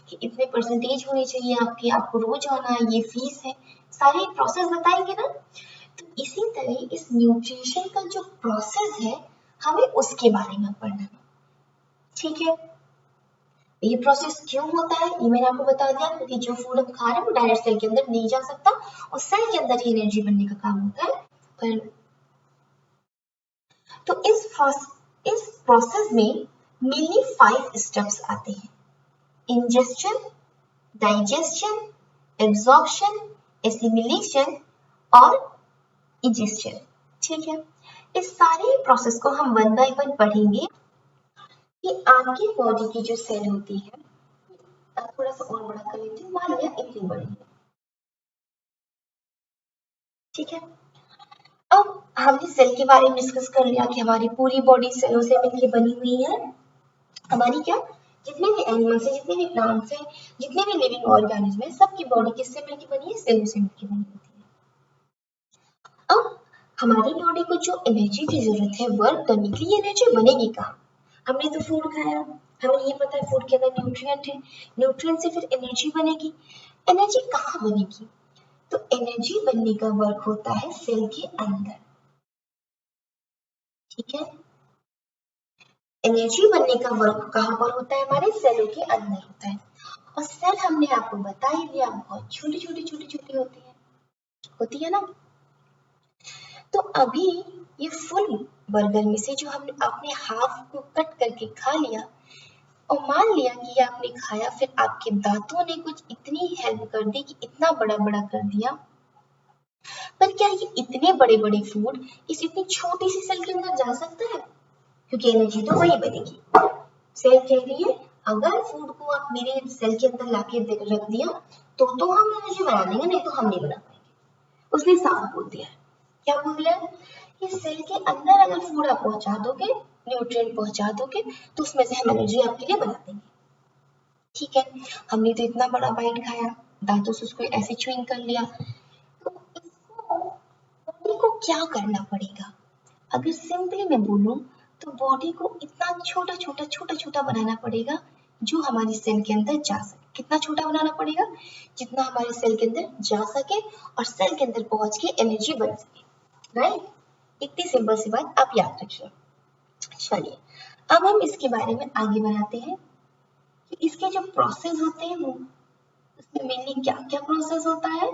कि इतने परसेंटेज होनी चाहिए आपकी, आपको रोज आना है, ये फीस है, सारे प्रोसेस बताएंगे ना। तो इसी तरह इस न्यूट्रिशन का जो प्रोसेस है, हमें उसके बारे में पढ़ना है, ठीक है? ये प्रोसेस क्यों होता है ये मैंने आपको बता दिया, क्योंकि जो फूड हम खा रहे हैं वो डायरेक्ट सेल के अंदर नहीं जा सकता, और सेल के अंदर ही एनर्जी बनने का काम होता है। पर तो इस प्रोसेस में मेनली 5 स्टेप्स आते हैं: इंजेस्शन, डाइजेशन, एब्जॉर्प्शन, एसिमिलेशन और इजेशन। ठीक है, इस सारे प्रोसेस को हम वन बाय वन पढ़ेंगे कि आपकी बॉडी की जो सेल होती है, थोड़ा सा और बड़ा कर लेती हूँ, मान लिया इतनी बड़ी है, ठीक है। अब हमने सेल के बारे में डिस्कस कर लिया कि हमारी पूरी बॉडी सेलों से मिलकर बनी हुई है। हमारी क्या, जितने भी एनिमल्स है, जितने भी प्लांट्स है, जितने भी लिविंग ऑर्गेनिज्म है, सबकी बॉडी किससे मिलकर बनी है, सेलों से मिलकर बनी होती है। अब हमारी बॉडी को जो एनर्जी की जरूरत है वर्क करने के लिए, एनर्जी बनेगी कहाँ? हमने तो फूड खाया, हमें ये पता है फूड के अंदर न्यूट्रिएंट है, न्यूट्रिएंट से फिर एनर्जी बनेगी। एनर्जी कहाँ बनेगी? तो एनर्जी बनने का वर्क होता है सेल के अंदर, ठीक है। एनर्जी बनने का वर्क कहाँ पर होता है? हमारे सेलों के अंदर होता है। और सेल हमने आपको बता ही दिया, बहुत छोटी छोटी छोटी छोटी होती है ना। तो अभी ये फुल बर्गर में से जो हमने अपने हाफ को कट करके खा लिया, और मान लिया कि ये आपने खाया, फिर आपके दांतों ने कुछ इतनी हेल्प कर दी कि इतना बड़ा बड़ा कर दिया, पर क्या ये इतने बड़े बड़े फूड इस इतनी छोटी सी सेल के अंदर जा सकता है? क्योंकि एनर्जी तो वही बनेगी। सेल कह रही है अगर फूड को आप मेरे सेल के अंदर लाके रख दिया तो हम एनर्जी बना देंगे, नहीं तो हम नहीं बना पाएंगे। उसने साफ बोल दिया है। क्या बोल दिया है कि सेल के अंदर अगर फूड आप पहुंचा दोगे, न्यूट्रिएंट पहुंचा दोगे, तो उसमें से हम एनर्जी आपके लिए बना देंगे, ठीक है। हमने तो इतना बड़ा बाइट खाया, दांतों से उसको ऐसे च्युइंग कर लिया, तो इसको बॉडी को क्या करना पड़ेगा? अगर सिंपली मैं बोलूं तो बॉडी को इतना छोटा छोटा छोटा छोटा बनाना पड़ेगा जो हमारी सेल के अंदर जा सके। कितना छोटा बनाना पड़ेगा? जितना हमारे सेल के अंदर जा सके और सेल के अंदर पहुंच के एनर्जी बन सके, राइट। इतनी सिंपल सी बात आप याद रखिए। चलिए अब हम इसके बारे में आगे बढ़ाते हैं कि इसके जो प्रोसेस होते हैं वो, उसमें मेनली क्या क्या प्रोसेस होता है।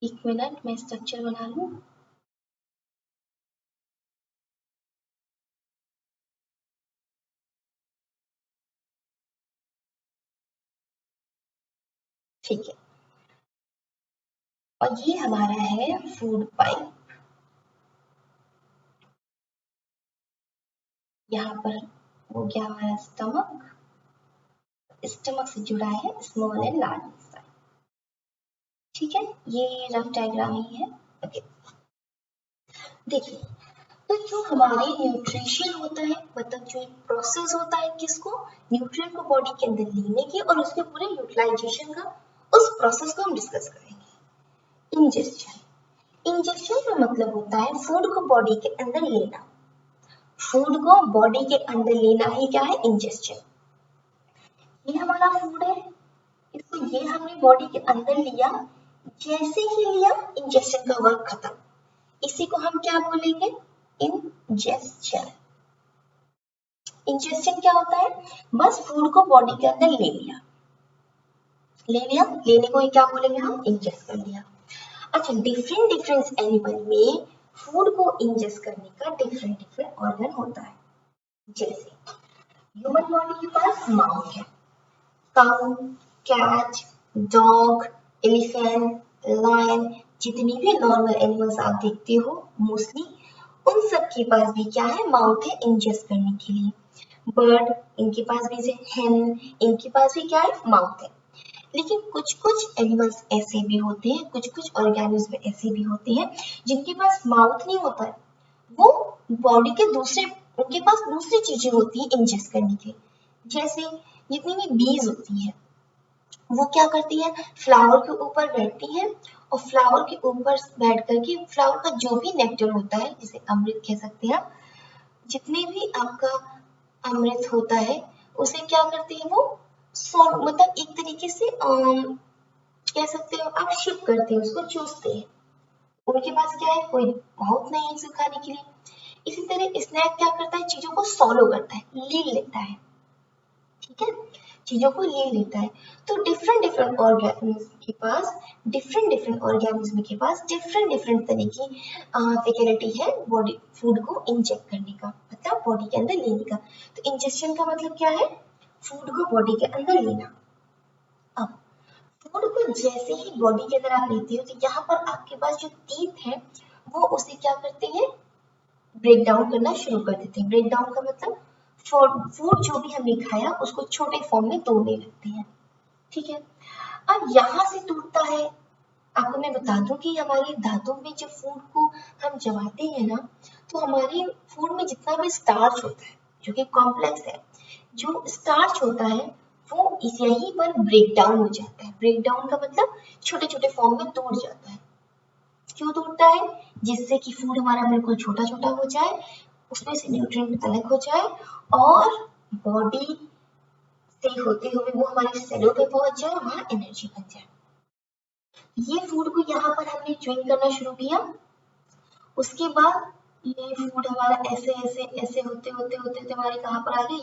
एक मिनट मैं स्ट्रक्चर बना लूं। ठीक है, और ये हमारा है फूड पाइप। यहाँ पर हो गया हमारा स्टमक, स्टमक से जुड़ा है स्मॉल एंड लार्ज इंटेस्टाइन, ठीक है। ये रफ डायग्राम ही है, ओके। देखिए, तो जो हमारे न्यूट्रिशन होता है, मतलब जो एक प्रोसेस होता है किसको, न्यूट्रिएंट को बॉडी के अंदर लेने की और उसके पूरे यूटिलाइजेशन का, उस प्रोसेस को हम डिस्कस करेंगे। इंजेस्शन, इंजेक्शन का मतलब होता है फूड को बॉडी के अंदर लेना। फूड को बॉडी के अंदर लेना ही क्या है, इंजेस्शन। ये हमारा फूड है, इसको ये हमने बॉडी के अंदर लिया, जैसे ही लिया इंजेक्शन का वर्क खत्म। इसी को हम क्या बोलेंगे, इंजेस्शन। इंजेक्शन क्या होता है, बस फूड को बॉडी के अंदर ले लिया, लेने को ही क्या बोलेंगे हम, इंजेस्ट कर लिया। अच्छा, डिफरेंट डिफरेंट एनिमल में फूड को इंजेस्ट करने का डिफरेंट डिफरेंट ऑर्गन होता है। जैसे ह्यूमन बॉडी के पास माउथ है, काऊ, कैट, डॉग, एलिफेंट, लायन, जितनी भी नॉर्मल एनिमल्स आप देखते हो मोस्टली, उन सब के पास भी क्या है, माउथ है इंजेस्ट करने के लिए। बर्ड, इनके पास भी हेन, इनके पास भी क्या है, माउथ है। लेकिन कुछ कुछ एनिमल्स ऐसे भी होते हैं, कुछ कुछ ऑर्गेनिज्म ऐसे भी होते हैं जिनके पास माउथ नहीं होता है, वो बॉडी के दूसरे, उनके पास दूसरी चीजें होती है इंजेस्ट करने के। जैसे जितनी भी बीज होती है, वो क्या करती है, फ्लावर के ऊपर बैठती है, और फ्लावर के ऊपर बैठ करके फ्लावर का जो भी नेक्टर होता है, जिसे अमृत कह सकते हैं, जितने भी आपका अमृत होता है उसे क्या करते हैं वो, मतलब एक तरीके से कह सकते हो आप, शिप करते हैं, उसको चूसते हैं। उनके पास क्या है, कोई बहुत नहीं है इसे खाने के लिए। इसी तरह स्नैक क्या करता है, चीजों को सॉलो करता है, ले लेता है, ठीक है, चीजों को ले लेता है। तो डिफरेंट डिफरेंट ऑर्गेनिज्म के पास, डिफरेंट डिफरेंट ऑर्गेनिज्म के पास डिफरेंट डिफरेंट तरह की फैसिलिटी है बॉडी फूड को इंजेक्ट करने का, मतलब बॉडी के अंदर लेने का। तो इंजेक्शन का मतलब क्या है, फूड को बॉडी के अंदर लेना। अब फूड को जैसे ही बॉडी के अंदर आप लेते हो, तो यहाँ पर आपके पास जो टीथ है वो उसे क्या करते हैं, ब्रेक डाउन करना शुरू कर देते हैं। ब्रेक डाउन का मतलब फूड जो भी हमने खाया उसको छोटे फॉर्म में तोड़ने लगते हैं। ठीक है, अब यहाँ से टूटता है। आपको मैं बता दूं कि हमारी धातु में जब फूड को हम जमाते हैं ना, तो हमारे फूड में जितना भी स्टार्च होता है जो कि कॉम्प्लेक्स है, जो स्टार्च होता है वो यहीं पर ब्रेक डाउन हो जाता है। ब्रेक डाउन का मतलब छोटे छोटे फॉर्म में टूट जाता है। क्यों टूटता है? जिससे कि फूड हमारा बिल्कुल छोटा छोटा हो जाए, उसमें से न्यूट्रिएंट अलग हो जाए और बॉडी से होते हुए वो हमारे सेलों पे पहुंच जाए, वहां एनर्जी बन जाए। ये फूड को यहाँ पर हमने च्युइंग करना शुरू किया। उसके बाद ये फूड हमारा ऐसे ऐसे ऐसे होते होते होते होते हमारे कहाँ पर आ गया,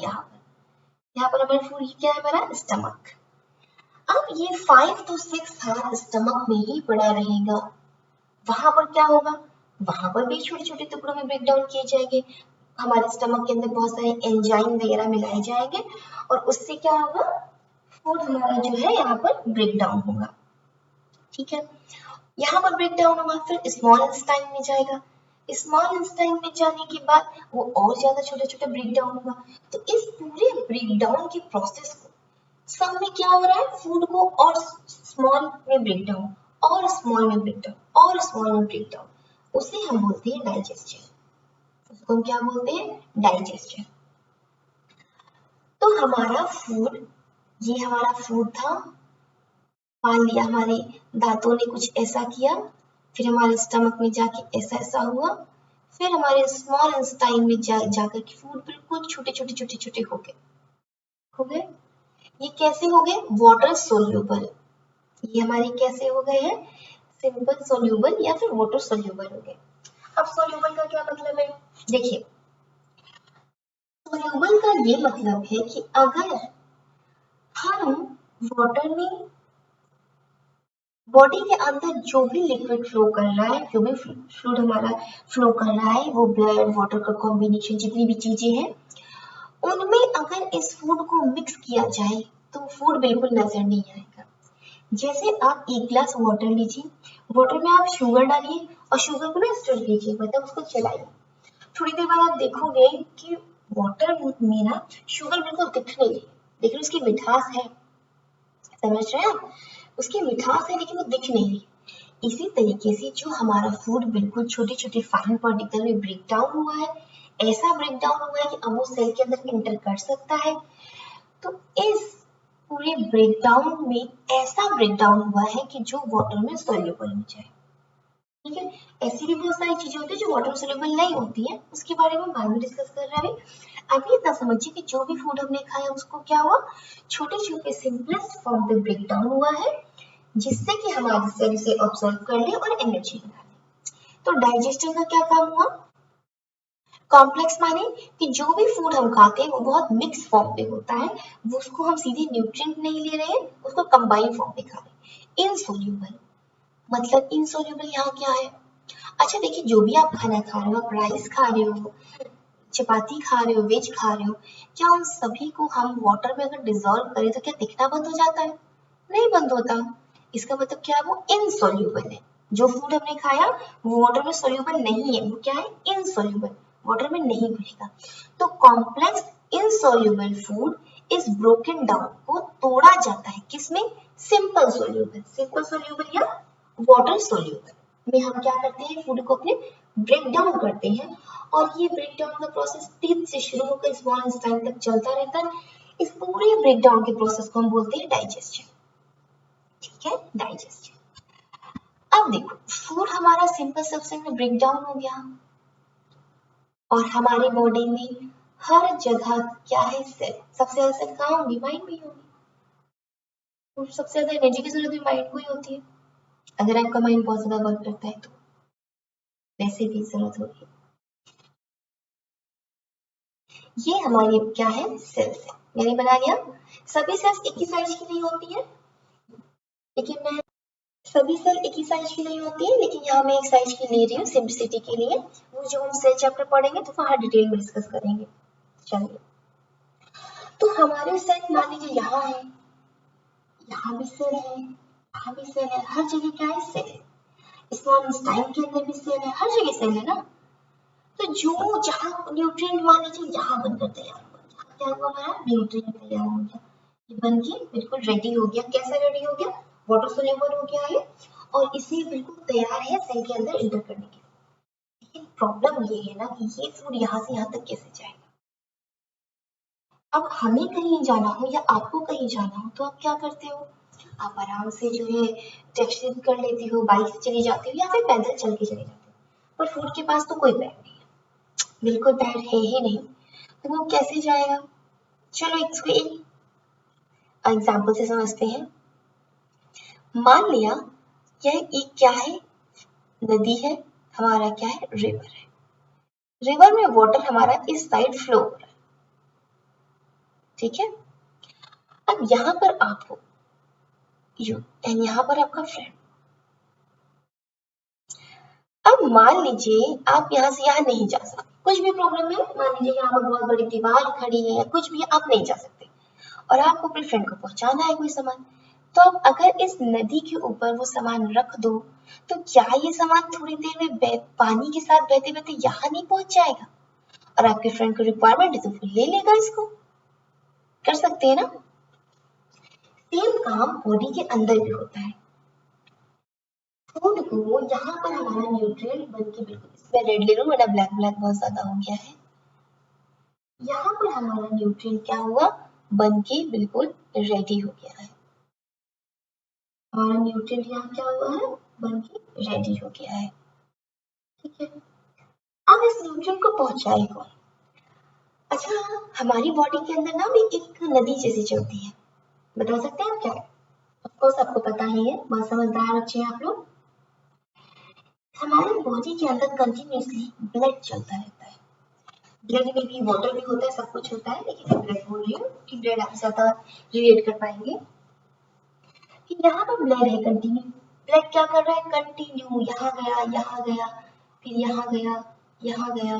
यहाँ पर हमारा फूड क्या है, हमारा स्टमक। अब ये 5 to 6 हार्स स्टमक में ही पड़ा रहेगा। वहां पर क्या होगा, वहां पर भी छोटे छोटे टुकड़ों में ब्रेक डाउन किए जाएंगे। हमारे स्टमक के अंदर बहुत सारे एंजाइम वगैरह मिलाए जाएंगे और उससे क्या होगा, फूड हमारा जो है यहाँ पर ब्रेक डाउन होगा। ठीक है, यहाँ पर ब्रेक डाउन होगा, फिर स्मॉल इंटेस्टाइन में जाएगा। स्मॉल इंटेस्टाइन में जाने के बाद वो और ज्यादा छोटे छोटे ब्रेक डाउन होगा। तो इस पूरे ब्रेक डाउन के प्रोसेस को सब में क्या हो रहा है, फूड को और स्मॉल में ब्रेक डाउन और स्मॉल में ब्रेक डाउन और स्मॉल में ब्रेक डाउन, उसे हम बोलते हैं डाइजेस्शन। उसको हम क्या बोलते हैं, डाइजेस्शन। तो हमारा फूड, ये हमारा फूड था। मान लिया हमारे दांतों ने कुछ ऐसा किया, फिर हमारे स्टमक में जाके ऐसा ऐसा हुआ, फिर हमारे स्मॉल इंटेस्टाइन में जाकर के फूड बिल्कुल छोटे छोटे छोटे छोटे हो गए। ये कैसे हो गए, वाटर सोल्यूबल। ये हमारे कैसे हो गए हैं, सिंपल सोल्यूबल या फिर वाटर सोल्यूबल हो गए। अब सोल्यूबल का क्या मतलब है, देखिए सोल्यूबल का ये मतलब है कि अगर हम वाटर में, बॉडी के अंदर जो भी लिक्विड फ्लो कर रहा है, जो भी फ्लूइड हमारा फ्लो कर रहा है, वो ब्लड वाटर का कॉम्बिनेशन जितनी भी चीजें हैं, उनमें अगर इस फूड को मिक्स किया जाए तो फूड बिल्कुल नजर नहीं आएगा। जैसे आप एक ग्लास वाटर लीजिए, वाटर में आप शुगर डालिए और शुगर को ना स्टर कीजिए, मतलब उसको चलाइए। थोड़ी देर बाद आप देखोगे कि वाटर में ना शुगर बिल्कुल दिख नहीं रही, लेकिन उसकी मिठास है। समझ रहे हैं आप, उसकी मिठास है लेकिन वो दिख नहीं रही। इसी तरीके से जो हमारा फूड बिल्कुल छोटे छोटे फाइन पार्टिकल में ब्रेक डाउन हुआ है, ऐसा ब्रेक डाउन हुआ है कि अब वो सेल के अंदर एंटर कर सकता है। तो इस पूरे ब्रेकडाउन में ऐसा ब्रेकडाउन हुआ है कि जो वाटर में सोल्यूबल हो जाए। ठीक है, ऐसी भी बहुत सारी चीजें होती है जो वाटर सोल्यूबल नहीं होती है, उसके बारे में बाद में डिस्कस कर रहे हैं। अभी इतना समझिए कि जो भी फूड हमने खाया उसको क्या हुआ, छोटे छोटे सिंपलेस्ट फॉर्म पे ब्रेकडाउन हुआ है, जिससे कि हमारी सेल से ऑब्जर्व कर ले और एनर्जी बना ले। तो डाइजेस्शन का क्या काम हुआ, कॉम्प्लेक्स माने कि जो भी फूड हम खाते हैं वो बहुत मिक्स फॉर्म पे होता है, वो उसको हम सीधे न्यूट्रिएंट नहीं ले रहे हैं, उसको कंबाइन फॉर्म में खा रहे हैं। इनसोल्यूबल मतलब इनसोल्यूबल यहाँ क्या है, अच्छा देखिए जो भी आप खाना खा रहे हो, आप राइस खा रहे हो, चपाती खा रहे हो, वेज खा रहे हो, क्या उन सभी को हम वाटर में अगर डिजोल्व करें तो क्या दिखना बंद हो जाता है, नहीं बंद होता। इसका मतलब क्या है, वो इनसोल्यूबल है। जो फूड हमने खाया वो वाटर में सोल्यूबल नहीं है, वो क्या है, इनसोल्यूबल, वाटर में नहीं घुलेगा। तो complex insoluble food is broken down, वो तोड़ा जाता है किसमें, सिंपल सोल्यूबल। सिंपल सोल्यूबल या वाटर सोल्यूबल में हम क्या करते हैं, फूड को अपने ब्रेक डाउन करते हैं, और ये ब्रेक डाउन का प्रोसेस टीथ से शुरू होकर स्मॉल इंटेस्टाइन तक चलता रहता है। इस पूरे ब्रेक डाउन के प्रोसेस को हम बोलते हैं डाइजेस्शन। ठीक है, डाइजेस्शन। अब देखो फूड हमारा सिंपल सब्सटेंस में ब्रेक डाउन हो गया, और हमारी बॉडी में हर जगह क्या है, सेल। सबसे ज्यादा सेल कहाँ होंगी, माइंड में होगी। तो सबसे ज्यादा एनर्जी की जरूरत भी माइंड को ही होती है। अगर आपका माइंड बहुत ज्यादा वर्क करता है तो वैसे भी जरूरत होगी। ये हमारी क्या है, सेल्स है। मैंने बना लिया, सभी सेल्स एक ही साइज की नहीं होती है, लेकिन मैं सभी सेल एक ही साइज की नहीं होती है, लेकिन यहाँ मैं एक साइज की ले रही हूँ सिंप्लिसिटी के लिए। वो जो हम सेल चैप्टर पढ़ेंगे तो वहाँ डिटेल में डिस्कस करेंगे। चलिए, तो हमारे सेल मान लीजिए यहाँ है, यहाँ भी सेल है, यहाँ भी सेल है, हर जगह क्या है, सेल है। स्मॉल इंटेस्टाइन के अंदर भी सेल है, हर जगह सेल है ना। तो जो जहाँ न्यूट्रिएंट मान लीजिए यहाँ बनकर तैयार हुआ, यहाँ क्या हुआ हमारा न्यूट्रिएंट तैयार हो गया, ये बन के बिल्कुल रेडी हो गया। कैसा रेडी हो गया, वाटर सोल्यूबल हो गया है और इसे बिल्कुल तैयार है सेल के अंदर इंटर करने के लिए। लेकिन प्रॉब्लम ये है ना कि ये फूड यहाँ से यहाँ तक कैसे जाएगा। अब हमें कहीं जाना हो या आपको कहीं जाना हो तो आप क्या करते हो, आप आराम से जो है टैक्सी कर लेती हो, बाइक से चली जाती हो या फिर पैदल चल के चले जाते हो। पर फूड के पास तो कोई पैर नहीं है, बिल्कुल पैर है ही नहीं, तो वो कैसे जाएगा। चलो इसको एक एग्जाम्पल से समझते हैं। मान लिया यह एक क्या है, नदी है, हमारा क्या है, रिवर है। रिवर में वाटर हमारा इस साइड फ्लो हो रहा है, ठीक है। अब यहाँ पर आप हो, यू, एंड यहाँ पर आपका फ्रेंड। अब मान लीजिए आप यहाँ से यहाँ नहीं जा सकते, कुछ भी प्रॉब्लम है, मान लीजिए यहाँ पर बहुत बड़ी दीवार खड़ी है या कुछ भी, आप नहीं जा सकते और आपको अपने फ्रेंड को पहुंचाना है कोई सामान। तो अब अगर इस नदी के ऊपर वो सामान रख दो तो क्या ये सामान थोड़ी देर में पानी के साथ बहते बहते यहाँ नहीं पहुंच जाएगा, और आपके फ्रेंड को रिक्वायरमेंट है तो वो ले लेगा, इसको कर सकते हैं ना। सेम काम बॉडी के अंदर भी होता है। फूड को यहाँ पर हमारा न्यूट्रिएंट बन के, बिल्कुल इसमें रेड ले लूं वरना ब्लैक ब्लैक बहुत ज्यादा हो गया है। यहाँ पर हमारा न्यूट्रिएंट क्या हुआ, बन के बिल्कुल रेडी हो गया है। हमारा न्यूट्रिएंट यहाँ क्या हुआ है, बन के रेडी हो गया है, ठीक है। अब इस न्यूट्रिएंट को पहुंचाए कौन। अच्छा, हमारी बॉडी के अंदर ना भी एक नदी जैसी चलती है, बता सकते हैं आप क्या है। ऑफकोर्स आपको पता ही है, बहुत समझदार बच्चे हैं आप लोग। हमारी बॉडी के अंदर कंटिन्यूअसली ब्लड चलता रहता है। ब्लड में भी वाटर भी होता है, सब कुछ होता है, लेकिन मैं ब्लड बोल रही हूँ कि ब्लड आप ज्यादा रिलेट कर पाएंगे कि यहाँ पर ब्लड है कंटिन्यू। ब्लड क्या कर रहा है, कंटिन्यू यहाँ गया, यहाँ गया, फिर यहाँ गया, यहाँ गया,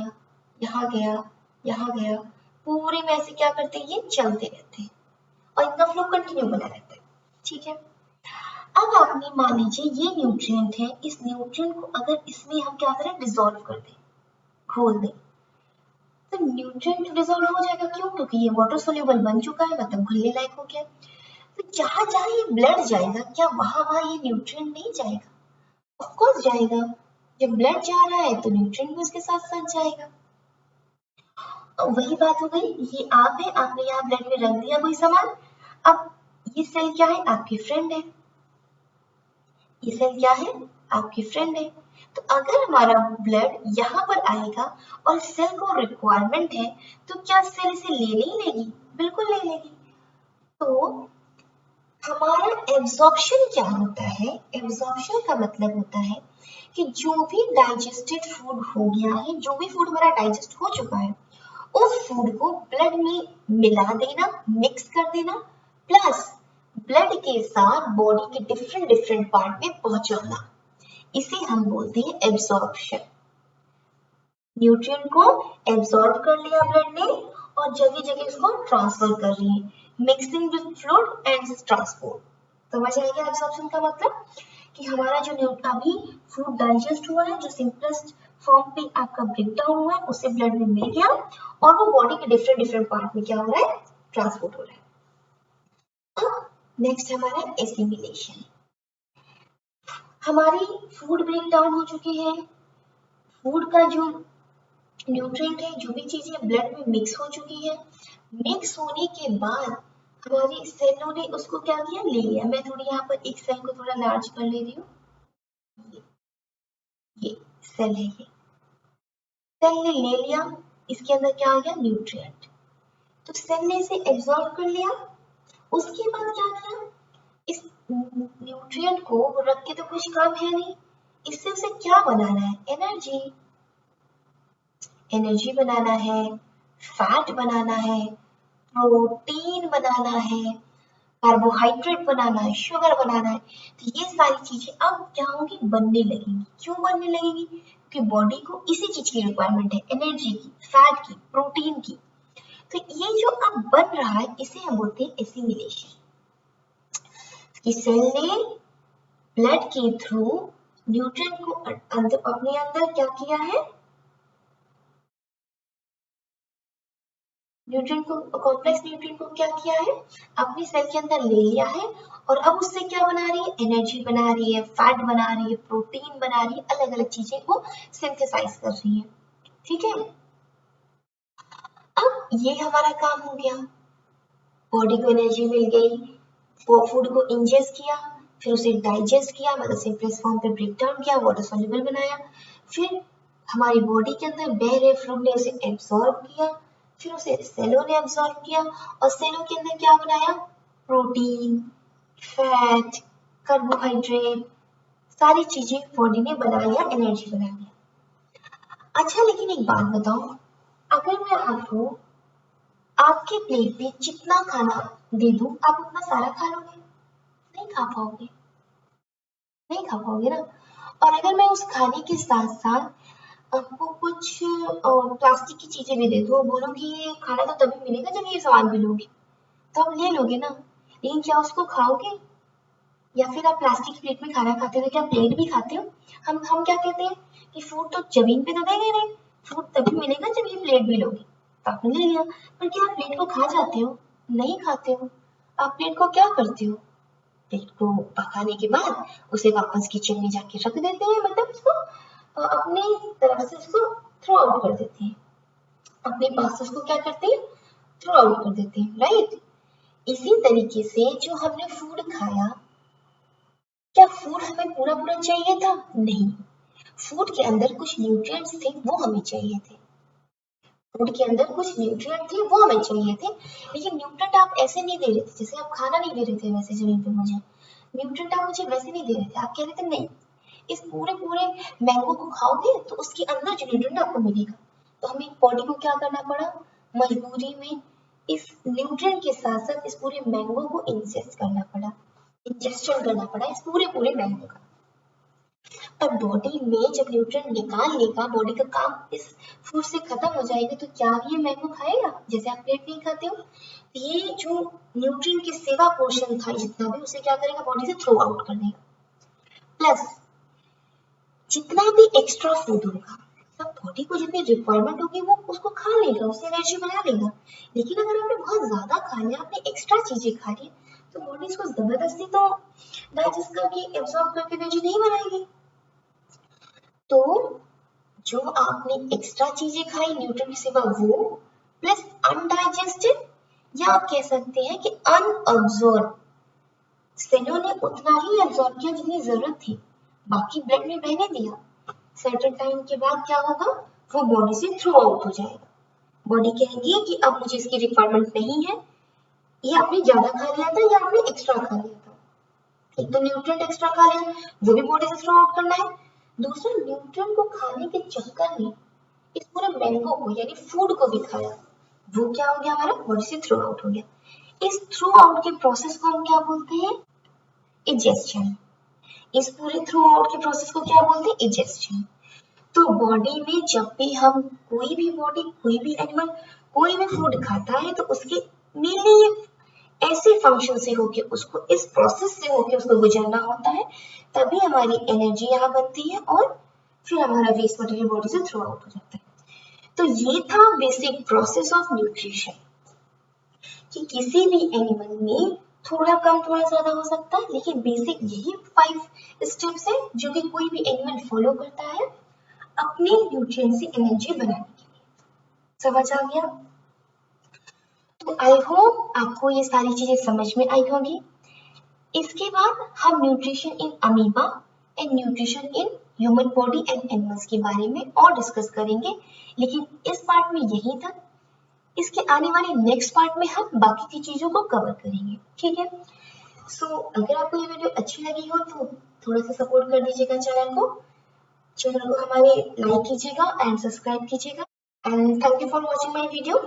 यहाँ गया, यहाँ गया, पूरे में ऐसे क्या करते हैं, ये चलते रहते हैं और इनका फ्लो कंटिन्यू बना रहता है, ठीक है। अब आपने मान लीजिए ये न्यूट्रिएंट है, इस न्यूट्रिएंट को अगर इसमें हम क्या करें, डिसॉल्व कर दें, घोल दें, तो न्यूट्रिएंट डिसॉल्व हो जाएगा। क्यों, क्योंकि ये वाटर सोल्यूबल बन चुका है, मतलब घुलने लायक हो गया। तो जहां जहां ये ब्लड जाएगा, क्या वहां वहां ये न्यूट्रिएंट नहीं जाएगा, ऑफ कोर्स जाएगा। जब ब्लड जा रहा है तो न्यूट्रिएंट भी उसके साथ साथ जाएगा। तो वही बात हो गई, ये आप है, आपने यहाँ ब्लड में रख दिया कोई सामान। अब ये सेल क्या है, आपकी फ्रेंड है, ये सेल क्या है, आपकी फ्रेंड है। तो अगर हमारा ब्लड यहाँ पर आएगा और सेल को रिक्वायरमेंट है तो क्या सेल इसे ले नहीं लेगी, बिल्कुल ले लेगी। तो हमारा एब्जॉर्प्शन क्या होता है, एब्जॉर्प्शन का मतलब होता है कि जो भी डाइजेस्टेड फूड हो गया है, जो भी फूड हमारा डाइजेस्ट हो चुका है, उस फूड को ब्लड में मिला देना, मिक्स कर देना, प्लस ब्लड के साथ बॉडी के डिफरेंट डिफरेंट पार्ट में पहुंचाना, इसे हम बोलते हैं एब्जॉर्प्शन। न्यूट्रिएंट को एब्जॉर्ब कर लिया ब्लड ने और जगह जगह इसको ट्रांसफर कर रही है, mixing with fluid and transport. समझ आएगा एब्जॉर्प्शन का मतलब कि हमारा जो अभी फूड डाइजेस्ट हुआ है, जो सिंपलेस्ट फॉर्म पे आपका ब्रेक डाउन हुआ है, उससे ब्लड में मिल गया और वो बॉडी के डिफरेंट डिफरेंट पार्ट में क्या हो रहा है, ट्रांसपोर्ट हो रहा है। अब नेक्स्ट हमारा एसिमिलेशन। हमारी फूड ब्रेक डाउन हो चुकी है, फूड का जो न्यूट्रिएंट है, जो भी चीजें ब्लड में मिक्स हो चुकी है, मिक्स होने के बाद हमारी सेलों ने उसको क्या किया, ले लिया। मैं थोड़ी यहाँ पर एक सेल को थोड़ा लार्ज कर ले रही हूँ, ये सेल है, ये सेल ने ले लिया, इसके अंदर क्या आ गया, न्यूट्रिएंट। तो सेल ने इसे एब्जॉर्ब कर लिया, उसके बाद क्या किया, इस न्यूट्रिएंट को रख के तो कुछ काम है नहीं, इससे उसे क्या बनाना है, एनर्जी, एनर्जी बनाना है, फैट बनाना है, प्रोटीन बनाना है, कार्बोहाइड्रेट बनाना है, शुगर बनाना है। तो ये सारी चीजें अब क्या होंगी, बनने लगेंगी। क्यों बनने लगेंगी, क्योंकि बॉडी को इसी चीज की रिक्वायरमेंट है, एनर्जी की, फैट की, प्रोटीन की। तो ये जो अब बन रहा है इसे हम बोलते हैं एसिमिलेशन। कि सेल ने ब्लड के थ्रू न्यूट्रिएंट को अंदर अपने अंदर क्या किया है, न्यूट्रिएंट को, कॉम्प्लेक्स न्यूट्रिएंट को क्या किया है, अपनी सेल के अंदर ले लिया है और अब उससे क्या बना रही है, एनर्जी बना रही है, फैट बना रही है, प्रोटीन बना रही है, अलग अलग चीजें को सिंथेसाइज कर रही है। ठीक है, अब ये हमारा काम हो गया, बॉडी को एनर्जी मिल गई, वो फूड को इंजेस्ट किया, फिर उसे डाइजेस्ट किया, मतलब सिंपलेस्ट फॉर्म पे ब्रेक डाउन किया, वाटर सॉल्युबल बनाया, फिर हमारी बॉडी के अंदर बह रहे फ्लूइड ने उसे एब्सॉर्ब किया, फिर उसे सेलों ने एब्सॉर्ब किया और सेलों के अंदर क्या बनाया, प्रोटीन, फैट, कार्बोहाइड्रेट, सारी चीजें बॉडी ने बना लिया, एनर्जी बना लिया। अच्छा लेकिन एक बात बताओ, अगर मैं आपको आपके प्लेट पे जितना खाना दे दूं, आप उतना सारा खा लोगे? नहीं खा पाओगे, नहीं खा पाओगे ना। और अगर मैं उस खाने के साथ साथ आपको कुछ प्लास्टिक की चीजें भी दे दूं और बोलूं कि ये खाना तो तभी मिलेगा जब ये सामान भी लोगे, तो आप ले लोगे ना, लेकिन क्या उसको खाओगे? या फिर आप प्लास्टिक की प्लेट में खाना खाते हो, क्या प्लेट भी खाते हो? हम क्या कहते हैं कि फूड तो जमीन पे तो देंगे नहीं, फूड तभी मिलेगा जब ये प्लेट भी लोगे, तो आपने ले लिया। पर क्या आप प्लेट को खा जाते हो? नहीं खाते हो। आप प्लेट को क्या करते हो, प्लेट को पकाने के बाद उसे वापस किचन में जाके रख देते हैं, मतलब उसको अपनी तरफ से उसको थ्रो आउट कर देते हैं, अपने पास से उसको क्या करते हैं, थ्रो आउट कर देते हैं, राइट। इसी तरीके से जो हमने फूड खाया, क्या फूड हमें पूरा पूरा चाहिए था? नहीं, फूड के अंदर कुछ न्यूट्रिएंट्स थे, वो हमें चाहिए थे, फूड के अंदर कुछ न्यूट्रिएंट थे, वो हमें चाहिए थे, लेकिन न्यूट्रिएंट आप ऐसे नहीं दे रहे थे, जैसे आप खाना नहीं दे रहे थे वैसे जमीन पे मुझे, न्यूट्रिएंट आप मुझे वैसे नहीं दे रहे थे, आप कह रहे थे नहीं, इस पूरे पूरे मैंगो को खाओगे तो उसके अंदर जो न्यूट्रिएंट आपको मिलेगा, तो हमें बॉडी को क्या करना पड़ा, मजबूरी में इस न्यूट्रिएंट के साथ साथ इस पूरे मैंगो को इंजेस्ट करना पड़ा, इंजेक्शन करना पड़ा इस पूरे पूरे मैंगो का। पर बॉडी में जब न्यूट्रिएंट निकाल लेगा, बॉडी का काम इस फूड से खत्म हो जाएगा, तो क्या ये मैंगो खाएगा? जैसे आप प्लेट नहीं खाते हो, ये जो न्यूट्रिएंट के सेवा पोर्शन था जितना भी, उसे क्या करेगा, बॉडी से थ्रो आउट कर देगा। प्लस जितना भी एक्स्ट्रा फूड होगा, सब बॉडी को जितनी रिक्वायरमेंट होगी वो उसको खा लेगा, उससे एनर्जी बना लेगा। लेकिन अगर आपने बहुत ज्यादा खा लिया, आपने एक्स्ट्रा चीजें खा ली, तो बॉडी इसको जबरदस्ती तो डाइजेस्ट करके एब्सॉर्ब करके एनर्जी नहीं बनाएगी। तो जो आपने एक्स्ट्रा चीजें खाई न्यूट्रिएंट की सिवा, वो प्लस अनडाइजेस्टेड, या आप कह सकते हैं कि अनअब्सॉर्ब, सेलों ने उतना ही एब्सॉर्ब किया जितनी जरूरत थी, बाकी ब्लड में बहने दिया, सर्टेन टाइम के बाद क्या होगा, वो बॉडी से थ्रो आउट हो जाएगा। बॉडी कहेगी कि अब मुझे इसकी रिक्वायरमेंट नहीं है, ये आपने ज्यादा खा लिया था या आपने एक्स्ट्रा खा लिया था, एक तो न्यूट्रिएंट एक्स्ट्रा खा लिया, वो भी बॉडी से थ्रो आउट करना है, दूसरा न्यूट्रिएंट को खाने के चक्कर में इस पूरे मैंगो को यानी फूड को भी खाया, वो क्या हो गया, हमारा बॉडी से थ्रो आउट हो गया। इस थ्रो आउट के प्रोसेस को हम क्या बोलते हैं, इजेस्शन। इस पूरे थ्रो आउट के प्रोसेस को क्या बोलते हैं, इजेस्शन। तो बॉडी में जब भी हम कोई भी बॉडी, कोई भी एनिमल कोई भी फूड खाता है, तो उसके मेनली ऐसे फंक्शन से होके उसको, इस प्रोसेस से होके उसको गुजरना होता है, तभी हमारी एनर्जी यहाँ बनती है और फिर हमारा वेस्ट मटेरियल बॉडी से थ्रो आउट हो जाता है। तो ये था बेसिक प्रोसेस ऑफ न्यूट्रिशन, कि किसी भी एनिमल में थोड़ा कम थोड़ा ज्यादा हो सकता है, लेकिन बेसिक यही 5 स्टेप्स है जो कि कोई भी एनिमल फॉलो करता है अपने न्यूट्रिएंट से एनर्जी बनाने के लिए। समझ आ गया? तो आई होप आपको ये सारी चीजें समझ में आई होंगी। इसके बाद हम nutrition in amoeba and nutrition in human body and animals के बारे में और डिस्कस करेंगे, लेकिन इस पार्ट में यही था। इसके आने वाले नेक्स्ट पार्ट में हम बाकी की चीजों को कवर करेंगे, ठीक है। सो अगर आपको ये वीडियो अच्छी लगी हो तो थोड़ा सा सपोर्ट कर दीजिएगा चैनल को हमारे लाइक कीजिएगा एंड सब्सक्राइब कीजिएगा, and thank you for watching my video.